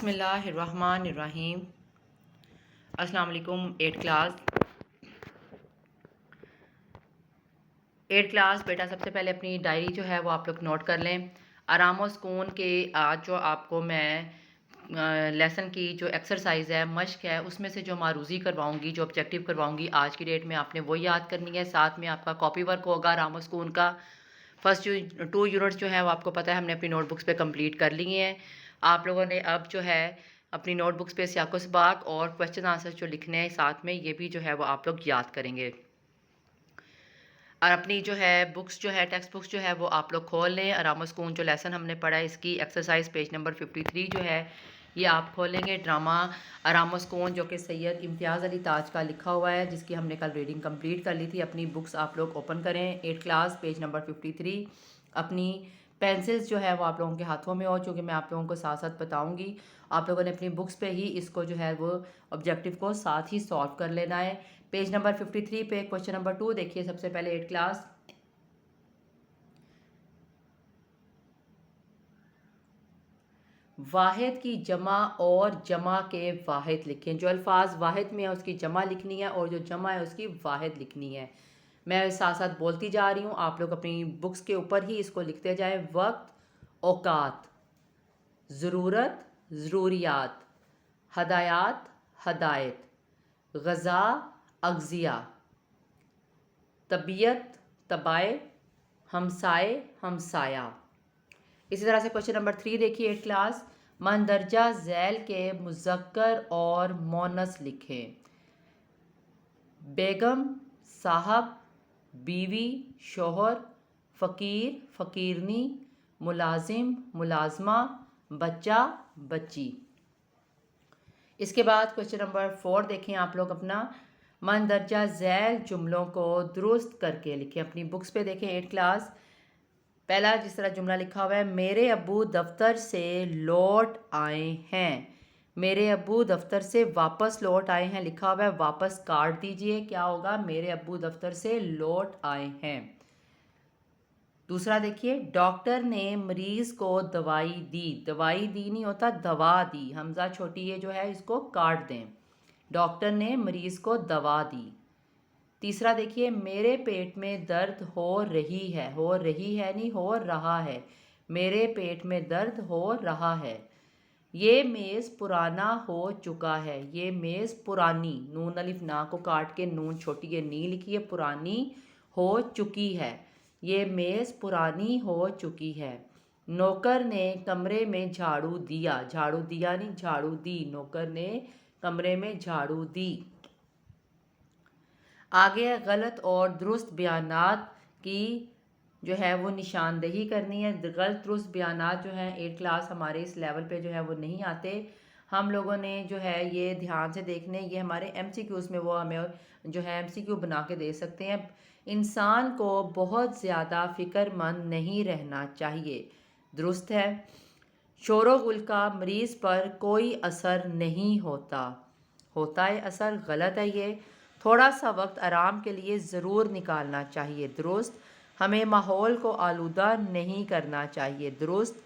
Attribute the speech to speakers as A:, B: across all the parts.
A: बिस्मिल्लाहिर्रहमानिर्रहीम। अस्सलाम वालेकुम। एट क्लास बेटा, सबसे पहले अपनी डायरी जो है वो आप लोग नोट कर लें। आराम और सुकून के आज जो आपको मैं लेसन की जो एक्सरसाइज है, मश्क है, उसमें से जो मारूजी करवाऊंगी, जो ऑब्जेक्टिव करवाऊंगी आज की डेट में, आपने वो याद करनी है। साथ में आपका कॉपी वर्क होगा आराम और सुकून का। फर्स्ट जो 2 यूनिट्स जो है वो आपको पता है हमने अपनी नोटबुक्स पे कंप्लीट कर लिए हैं। आप लोगों ने अब जो है अपनी नोटबुक्स पे सियाको सबाक और क्वेश्चन आंसर जो लिखने हैं साथ में, ये भी जो है वो आप लोग याद करेंगे। और अपनी जो है बुक्स जो है टेक्स्ट बुक्स जो है वो आप लोग खोल लें। आराम सुकून जो लेसन हमने पढ़ा है इसकी एक्सरसाइज पेज नंबर 53 जो है ये आप खोलेंगे। ड्रामा आराम सुकून जो कि सैयद इम्तियाज़ अली ताज का लिखा हुआ है, जिसकी हमने कल रीडिंग कंप्लीट कर ली थी। अपनी बुक्स आप लोग ओपन करें। 8 क्लास पेज नंबर 53। अपनी पेंसिल्स जो है वो आप लोगों के हाथों में हो, चूँकि मैं आप लोगों को साथ साथ बताऊँगी। आप लोगों ने अपनी बुक्स पे ही इसको जो है वो ऑब्जेक्टिव को साथ ही सॉल्व कर लेना है। पेज नंबर 53 पे क्वेश्चन नंबर 2 देखिए। सबसे पहले 8 क्लास, वाहिद की जमा और जमा के वाहिद लिखें। जो अल्फाज वाहिद में है उसकी जमा लिखनी है और जो जमा है उसकी वाहिद लिखनी है। मैं साथ साथ बोलती जा रही हूँ, आप लोग अपनी बुक्स के ऊपर ही इसको लिखते जाएं। वक्त, औकात, ज़रूरत, ज़रूरियात, हदायत, हदायत, गज़ा, अगज़िया, तबीयत, तबाय, हमसाए, हमसाया। इसी तरह से क्वेश्चन नंबर 3 देखिए। 8 क्लास, मंदरजा झैल के मुज़क्कर और मोनस लिखें। बेगम, साहब, बीवी, शोहर, फ़कीर, फ़कीरनी, मुलाजिम, मुलाजमा, बच्चा, बच्ची। इसके बाद क्वेश्चन नंबर 4 देखें आप लोग अपना। मंदरजा झैल जुमलों को दुरुस्त करके लिखें। अपनी बुक्स पे देखें 8 क्लास। पहला जिस तरह जुमला लिखा हुआ है, मेरे अब्बू दफ्तर से लौट आए हैं। मेरे अब्बू दफ्तर से वापस लौट आए हैं लिखा हुआ है, वापस काट दीजिए, क्या होगा? मेरे अब्बू दफ्तर से लौट आए हैं। दूसरा देखिए, डॉक्टर ने मरीज को दवाई दी। दवाई दी नहीं होता, दवा दी। हमजा छोटी ये जो है इसको काट दें। डॉक्टर ने मरीज को दवा दी। तीसरा देखिए, मेरे पेट में दर्द हो रही है। हो रही है नहीं, हो रहा है। मेरे पेट में दर्द हो रहा है। ये मेज़ पुराना हो चुका है। ये मेज़ पुरानी, नून अलिफ ना को काट के नून छोटी ये नी लिखी है, पुरानी हो चुकी है। ये मेज़ पुरानी हो चुकी है। नौकर ने कमरे में झाड़ू दिया। झाड़ू दिया नहीं, झाड़ू दी। नौकर ने कमरे में झाड़ू दी। आगे गलत और दुरुस्त बयानात की जो है वो निशानदेही करनी है। गलत दुरुस्त बयानात जो हैं 8 क्लास हमारे इस लेवल पे जो है वो नहीं आते। हम लोगों ने जो है ये ध्यान से देखने, ये हमारे MCQs में वो हमें जो है MCQ बना के दे सकते हैं। इंसान को बहुत ज़्यादा फ़िक्रमंद नहीं रहना चाहिए। दुरुस्त है। शोरो गुल का मरीज़ पर कोई असर नहीं होता। होता है असर, गलत है ये। थोड़ा सा वक्त आराम के लिए ज़रूर निकालना चाहिए। दुरुस्त। हमें माहौल को आलूदा नहीं करना चाहिए। दुरुस्त।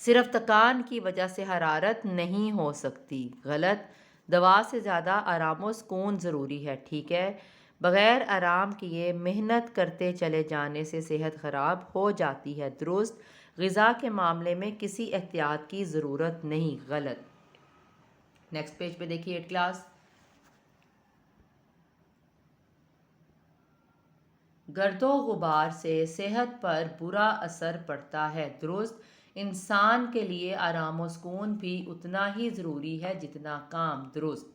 A: सिर्फ थकान की वजह से हरारत नहीं हो सकती। गलत। दवा से ज़्यादा आराम व सुकून ज़रूरी है। ठीक है। बग़ैर आराम किए मेहनत करते चले जाने से सेहत ख़राब हो जाती है। दुरुस्त। ग़िज़ा के मामले में किसी एहतियात की ज़रूरत नहीं। गलत। नेक्स्ट पेज पे देखिए 8 क्लास। गर्दो गुबार से सेहत पर बुरा असर पड़ता है। दुरुस्त। इंसान के लिए आराम व सुकून भी उतना ही ज़रूरी है जितना काम। दुरुस्त।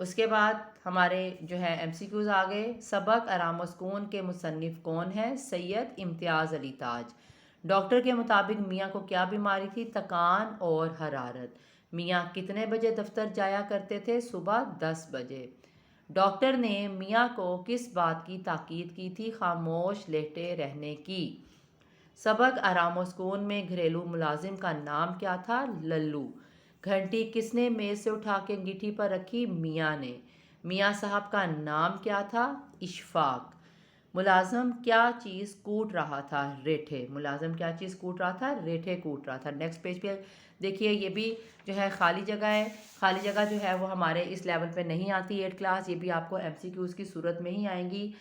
A: उसके बाद हमारे जो है MCQs आ गए। सबक आराम व सुकून के मुसन्निफ़ कौन है? सैयद इम्तियाज़ अली ताज। डॉक्टर के मुताबिक मियाँ को क्या बीमारी थी? थकान और हरारत। मियाँ कितने बजे दफ्तर जाया करते थे? सुबह 10 बजे। डॉक्टर ने मियाँ को किस बात की ताकीद की थी? खामोश लेटे रहने की। सबक आराम व सुकून में घरेलू मुलाजिम का नाम क्या था? लल्लू। घंटी किसने मेज से उठा के अंगीठी पर रखी? मियाँ ने। मियाँ साहब का नाम क्या था? इशफाक। मुलाजम क्या चीज़ कूट रहा था? रेठे। मुलाजम क्या चीज़ कूट रहा था? रेठे कूट रहा था। नेक्स्ट पेज पे देखिए ये भी जो है खाली जगह है, खाली जगह जो है वो हमारे इस लेवल पे नहीं आती 8 क्लास, ये भी आपको MCQs की सूरत में ही आएंगी।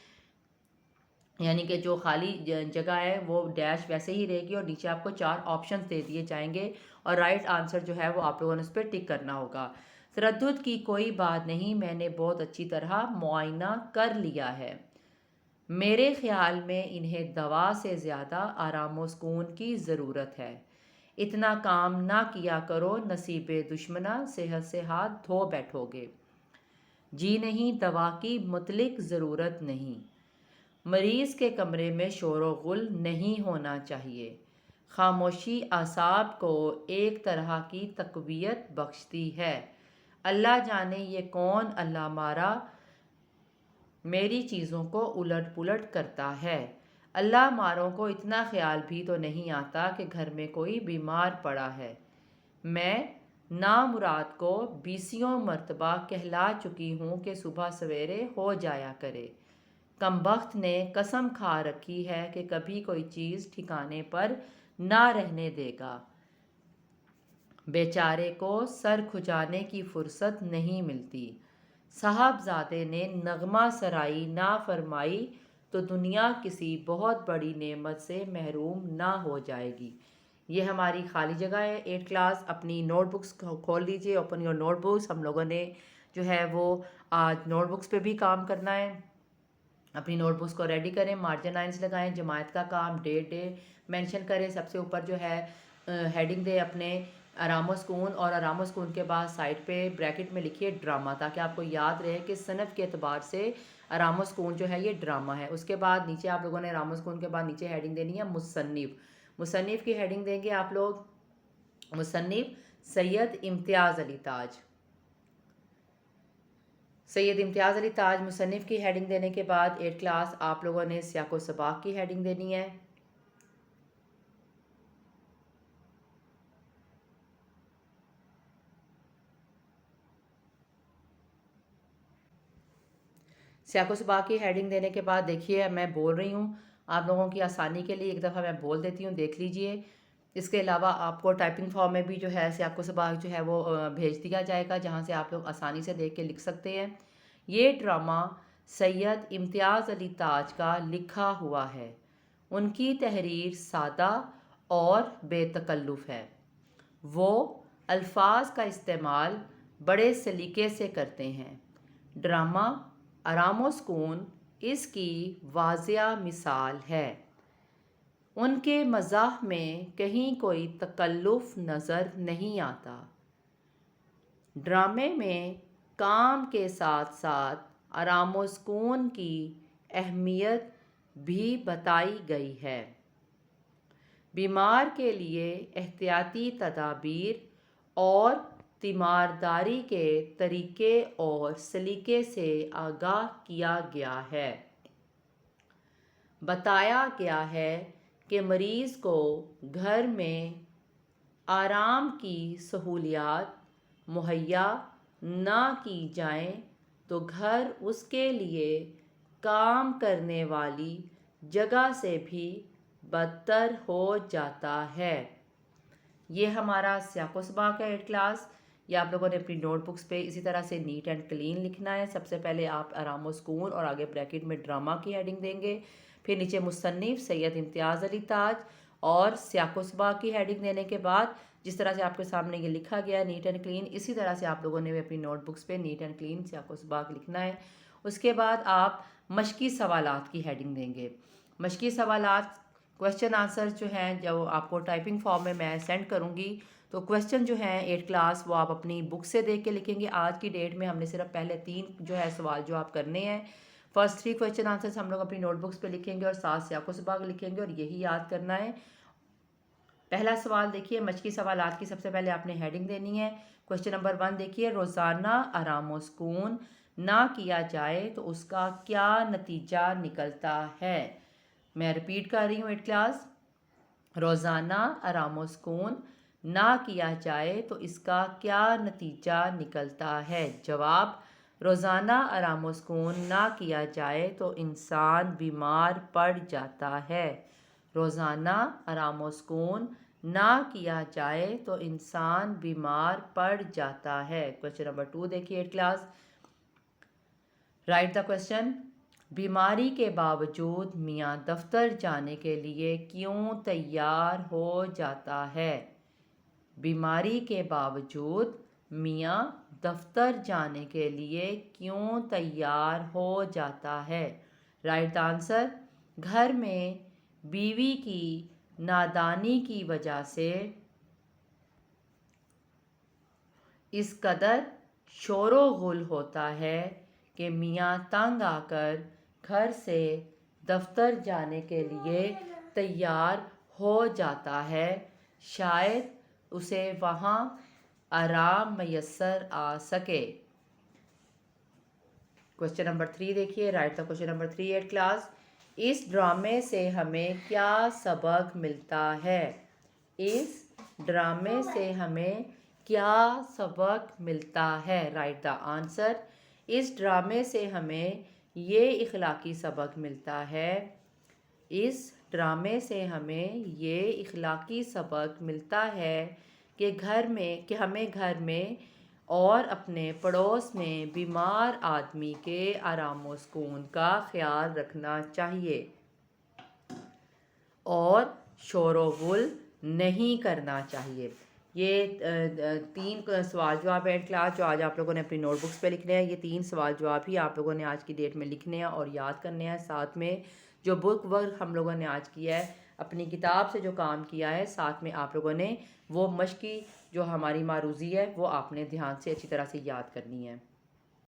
A: यानी कि जो खाली जगह है वो डैश वैसे ही रहेगी और नीचे आपको 4 ऑप्शंस दे दिए जाएंगे और राइट आंसर जो है वो आप लोगों ने उस पर टिक करना होगा। तरद्दुद की कोई बात नहीं, मैंने बहुत अच्छी तरह मुआयना कर लिया है। मेरे ख्याल में इन्हें दवा से ज़्यादा आराम व सुकून की ज़रूरत है। इतना काम ना किया करो, नसीबे दुश्मना, सेहत से हाथ धो बैठोगे। जी नहीं, दवा की मुतलिक ज़रूरत नहीं। मरीज़ के कमरे में शोर व गुल नहीं होना चाहिए। खामोशी आसाब को एक तरह की तक़वियत बख्शती है। अल्लाह जाने ये कौन अल्लाह मारा मेरी चीज़ों को उलट पुलट करता है। अल्लाह मारों को इतना ख्याल भी तो नहीं आता कि घर में कोई बीमार पड़ा है। मैं नामुराद को 20 मरतबा कहला चुकी हूँ कि सुबह सवेरे हो जाया करे। कमबख्त ने कसम खा रखी है कि कभी कोई चीज़ ठिकाने पर ना रहने देगा। बेचारे को सर खुजाने की फुर्सत नहीं मिलती। साहबजादे ने नगमा सराई ना फरमाई तो दुनिया किसी बहुत बड़ी नेमत से महरूम ना हो जाएगी। ये हमारी खाली जगह है 8 क्लास। अपनी नोटबुक्स खोल लीजिए, ओपन योर नोटबुक्स। हम लोगों ने जो है वो आज नोटबुक्स पे भी काम करना है। अपनी नोटबुक्स को रेडी करें, मार्जिन लाइंस लगाएं, जमात का काम डे मेंशन करें। सबसे ऊपर जो है हेडिंग दे अपने आराम सुकून, और आराम सुकून के बाद साइड पे ब्रैकेट में लिखिए ड्रामा, ताकि आपको याद रहे कि सनफ़ के अतबार से आराम सुकून जो है ये ड्रामा है। उसके बाद नीचे आप लोगों ने आराम सुकून के बाद नीचे हेडिंग देनी है मुसन्निफ़। मुसन्निफ़ की हेडिंग देंगे आप लोग, मुसन्निफ़ सैयद इम्तियाज़ अली ताज। सैयद इम्तियाज़ अली ताज मुसन्निफ़ की हेडिंग देने के बाद 8 क्लास आप लोगों ने सियाक़ो सबाक़ की हेडिंग देनी है। सियाक़ो सबाक़ की हेडिंग देने के बाद देखिए मैं बोल रही हूँ, आप लोगों की आसानी के लिए एक दफ़ा मैं बोल देती हूँ, देख लीजिए। इसके अलावा आपको टाइपिंग फॉर्म में भी जो है सियाक़ो सबाक़ जो है वो भेज दिया जाएगा, जहाँ से आप लोग आसानी से देख के लिख सकते हैं। ये ड्रामा सैयद इम्तियाज़ अली ताज का लिखा हुआ है। उनकी तहरीर सादा और बेतकल्लुफ़ है। वो अल्फाज का इस्तेमाल बड़े सलीके से करते हैं। ड्रामा आराम व सुकून इसकी वाज़िया मिसाल है। उनके मज़ाह में कहीं कोई तकल्लुफ़ नज़र नहीं आता। ड्रामे में काम के साथ साथ आराम व सुकून की अहमियत भी बताई गई है। बीमार के लिए एहतियाती तदाबीर और तीमारदारी के तरीके और सलीके से आगाह किया गया है। बताया गया है कि मरीज़ को घर में आराम की सहूलियात मुहैया ना की जाएं तो घर उसके लिए काम करने वाली जगह से भी बदतर हो जाता है। ये हमारा सियाक़ो सबाक़ है 8 क्लास। ये आप लोगों ने अपनी नोटबुक्स पे इसी तरह से नीट एंड क्लीन लिखना है। सबसे पहले आप आराम व सुकून और आगे ब्रैकेट में ड्रामा की हेडिंग देंगे, फिर नीचे मुसन्निफ़ सैयद इम्तियाज़ अली ताज और सियाक़ो सबाक़ की हेडिंग देने के बाद जिस तरह से आपके सामने ये लिखा गया है नीट एंड क्लीन, इसी तरह से आप लोगों ने भी अपनी नोटबुक्स पे नीट एंड क्लीन सियाक़ो सबाक़ लिखना है। उसके बाद आप मश्की सवालात की हेडिंग देंगे। मश्की सवालात क्वेश्चन आंसर जो हैं जो आपको टाइपिंग फॉर्म में मैं सेंड करूँगी, तो क्वेश्चन जो हैं 8 क्लास वो आप अपनी बुक से देख के लिखेंगे। आज की डेट में हमने सिर्फ पहले 3 जो है सवाल जो आप करने हैं, फर्स्ट 3 क्वेश्चन आंसर्स हम लोग अपनी नोटबुक्स पे लिखेंगे और 7 सियाक़ो सबाक़ लिखेंगे और यही याद करना है। पहला सवाल देखिए, मश्की सवालात की सबसे पहले आपने हेडिंग देनी है। क्वेश्चन नंबर 1 देखिए, रोज़ाना आराम व सुकून ना किया जाए तो उसका क्या नतीजा निकलता है। मैं रिपीट कर रही हूँ 8 क्लास, रोज़ाना आराम व सुकून ना किया जाए तो इसका क्या नतीजा निकलता है। जवाब, रोज़ाना आराम व सुकून ना किया जाए तो इंसान बीमार पड़ जाता है। रोज़ाना आराम व सुकून ना किया जाए तो इंसान बीमार पड़ जाता है। क्वेश्चन नंबर 2 देखिए 8 क्लास। Right the question. बीमारी के बावजूद मियाँ दफ्तर जाने के लिए क्यों तैयार हो जाता है? बीमारी के बावजूद मियाँ दफ्तर जाने के लिए क्यों तैयार हो जाता है? Right answer. घर में बीवी की नादानी की वजह से इस कदर शोरो गुल होता है कि मियाँ तंग आकर घर से दफ्तर जाने के लिए तैयार हो जाता है। शायद उसे वहाँ आराम मैसर आ सके। क्वेश्चन नंबर 3 देखिए। Right the question number 3 8 class. इस ड्रामे से हमें क्या सबक मिलता है? इस ड्रामे से हमें क्या सबक मिलता है? Right the answer. इस ड्रामे से हमें ये इखलाकी सबक मिलता है। इस ड्रामे से हमें ये इखलाकी सबक मिलता है कि हमें घर में और अपने पड़ोस में बीमार आदमी के आराम व सुकून का ख्याल रखना चाहिए और शोरो गुल नहीं करना चाहिए। ये 3 सवाल जवाब है क्लास जो आज आप लोगों ने अपनी नोटबुक्स पे लिखने हैं। ये 3 सवाल जवाब ही आप लोगों ने आज की डेट में लिखने हैं और याद करने हैं। साथ में जो बुक वर्क हम लोगों ने आज किया है, अपनी किताब से जो काम किया है, साथ में आप लोगों ने वो मश्की जो हमारी मारूज़ी है वो आपने ध्यान से अच्छी तरह से याद करनी है।